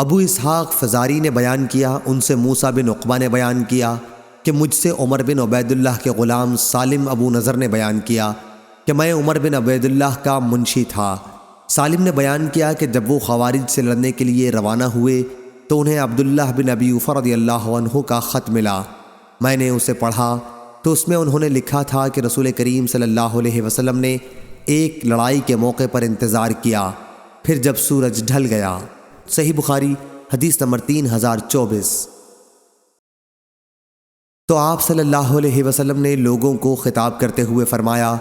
ابو اسحاق فزاری نے بیان کیا، ان سے موسیٰ بن عقبہ نے بیان کیا کہ مجھ سے عمر بن عبید اللہ کے غلام سالم ابو نضر نے بیان کیا کہ میں عمر بن عبید اللہ کا منشی تھا۔ سالم نے بیان کیا کہ جب وہ خوارج سے لڑنے کے لیے روانہ ہوئے تو انہیں عبداللہ بن ابی اوفا رضی اللہ عنہ کا خط ملا۔ میں نے اسے پڑھا تو اس میں انہوں نے لکھا تھا کہ رسول کریم صلی اللہ علیہ وسلم نے ایک لڑائی کے موقع پر انتظار کیا، پھر جب سورج ڈھل گیا۔ صحیح بخاری حدیث نمبر 3024۔ تو آپ صلی اللہ علیہ وسلم نے لوگوں کو خطاب کرتے ہوئے فرمایا،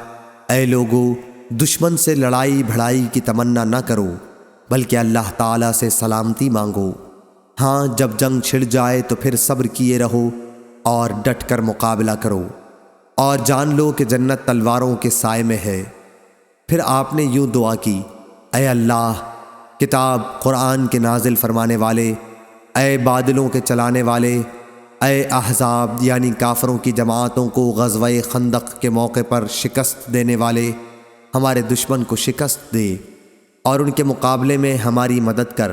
اے لوگو، دشمن سے لڑائی بھڑائی کی تمنا نہ کرو، بلکہ اللہ تعالیٰ سے سلامتی مانگو۔ ہاں، جب جنگ چھڑ جائے تو پھر صبر کیے رہو اور ڈٹ کر مقابلہ کرو، اور جان لو کہ جنت تلواروں کے سائے میں ہے۔ پھر آپ نے یوں دعا کی، اے اللہ، کتاب قرآن کے نازل فرمانے والے، اے بادلوں کے چلانے والے، اے احزاب یعنی کافروں کی جماعتوں کو غزوہ خندق کے موقع پر شکست دینے والے، ہمارے دشمن کو شکست دے اور ان کے مقابلے میں ہماری مدد کر۔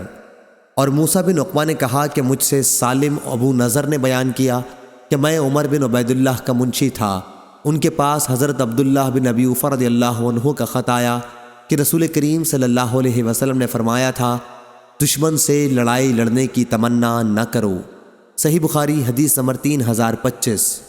اور موسیٰ بن عقبہ نے کہا کہ مجھ سے سالم ابو نضر نے بیان کیا کہ میں عمر بن عبید اللہ کا منشی تھا۔ ان کے پاس حضرت عبداللہ بن ابی اوفا رضی اللہ عنہ کا خط آیا کہ رسول کریم صلی اللہ علیہ وسلم نے فرمایا تھا، دشمن سے لڑائی لڑنے کی تمنا نہ کرو۔ صحیح بخاری حدیث نمبر 3025۔